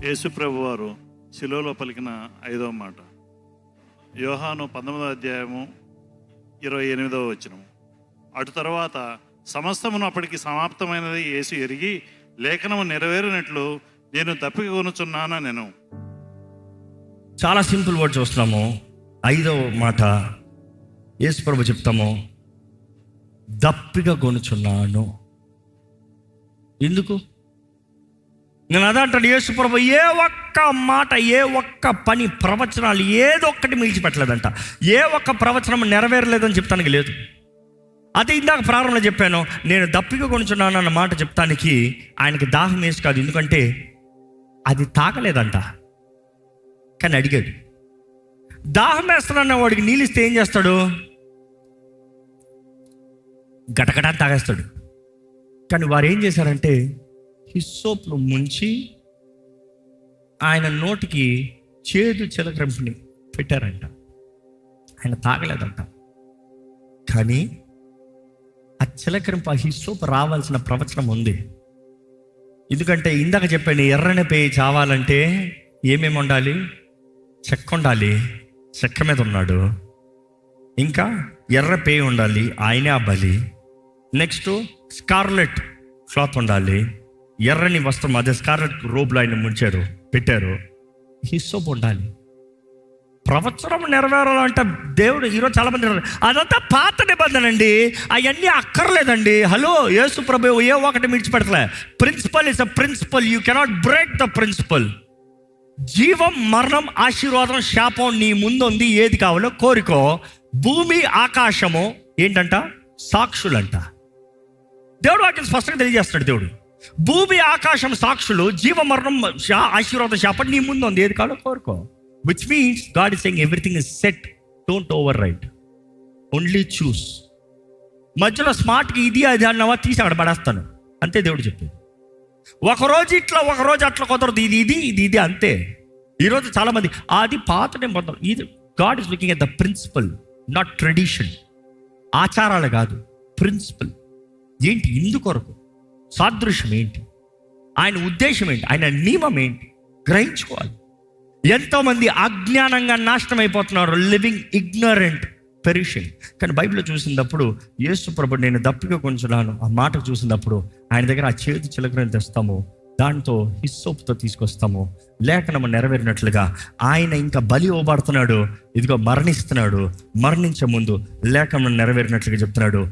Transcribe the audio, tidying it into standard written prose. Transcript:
యేసు ప్రభు వారు శిలువలో పలికిన 5వ మాట, యోహాను 19వ అధ్యాయము 28వ వచనం. అటు తర్వాత సమస్తమును అప్పటికి సమాప్తమైనది యేసు ఎరిగి, లేఖనము నెరవేరినట్లు నేను దప్పిక కొనుచున్నాను నేను. చాలా సింపుల్ వర్డ్ చూస్తున్నాము. 5వ మాట యేసు ప్రభు చెప్తాము, దప్పిక కొనుచున్నాను. ఎందుకు? నేను అదంటాడు యేసు ప్రభు. ఏ ఒక్క మాట, ఏ ఒక్క పని, ప్రవచనాలు ఏదో ఒక్కటి మిగిల్చిపెట్టలేదంట. ఏ ఒక్క ప్రవచనం నెరవేరలేదని చెప్తానికి లేదు. అదే ఇందాక ప్రారంభంలో చెప్పాను, నేను దప్పిక కొనుచున్నాను అన్న మాట చెప్తానికి ఆయనకి దాహం వేసి కాదు, ఎందుకంటే అది తాగలేదంట. కానీ అడిగాడు. దాహం వేస్తానన్న వాడికి నీళ్ళు ఇస్తే ఏం చేస్తాడు? గటగటా తాగేస్తాడు. కానీ వారు ఏం చేశారంటే హిస్సోప్ను ముంచి ఆయన నోటికి చేదు చిలకరింపుని పెట్టారంట. ఆయన తాగలేదంట. కానీ ఆ చిలకరింపు, ఆ హిస్సోప్ రావాల్సిన ప్రవచనం ఉంది. ఎందుకంటే ఇందాక చెప్పాను, ఎర్రని పేయి చావాలంటే ఏమేమి ఉండాలి? చెక్క ఉండాలి, చెక్క మీద ఉన్నాడు. ఇంకా ఎర్ర పేయి ఉండాలి, ఆయనే ఆ బలి. నెక్స్ట్ స్కార్లెట్ క్లాత్ ఉండాలి, ఎర్రని వస్త్రం, అదే స్కార్లెట్ రోబ్లో ఆయన ముంచారు, పెట్టారు. హిస్సోప్ ఉండాలి. ప్రవచనం నెరవేరాలంటే దేవుడు ఈరోజు చాలా మంది అదంతా పాత నిబంధన అండి, అవన్నీ అక్కర్లేదండి. హలో, యేసు ప్రభు ఏ ఒకటి విడిచిపెడతలే. Principle is a principle, you cannot break the principle. జీవం, మరణం, ఆశీర్వాదం, శాపం నీ ముందు ఉంది. ఏది కావాలో కోరుకో. భూమి ఆకాశము ఏంటంట? సాక్షులంట. దేవుడు వాటిని స్పష్టంగా తెలియజేస్తాడు. దేవుడు భూమి ఆకాశం సాక్షులు, జీవ మరణం, ఆశీర్వాదం, శాపం నీ ముందు ఉంది. ఏది కావాలో కోరుకో. Which means God is saying everything is set, don't over right, only చూస్. మధ్యలో స్మార్ట్గా ఇది అది అన్నావా, తీసి అక్కడ పడేస్తాను అంతే దేవుడు చెప్పేది. ఒకరోజు ఇట్లా, ఒకరోజు అట్లా కుదరదు. ఇది అంతే. ఈరోజు చాలామంది అది పాత నిబంధన. ఇది God is looking at the principle, not tradition. ఆచారాలు కాదు, ప్రిన్సిపల్ ఏంటి, ఇందుకొరకు సాదృశ్యం ఏంటి, ఆయన ఉద్దేశం ఏంటి, ఆయన నియమం ఏంటి గ్రహించుకోవాలి. ఎంతోమంది అజ్ఞానంగా నాశనం అయిపోతున్నారు, లివింగ్ ఇగ్నరెంట్, పెరిషింగ్. కానీ బైబిల్లో చూసినప్పుడు యేసు ప్రభు నేను దప్పిక కొంచున్నాను ఆ మాట చూసినప్పుడు ఆయన దగ్గర ఆ చేతి చిలకని తెస్తాము, దాంతో హిస్సోపుతో తీసుకొస్తాము. లేఖనము నెరవేరినట్లుగా ఆయన ఇంకా బలి ఇవ్వబడుతున్నాడు. ఇదిగో మరణిస్తున్నాడు. మరణించే ముందు లేఖనం నెరవేరినట్లుగా చెప్తున్నాడు,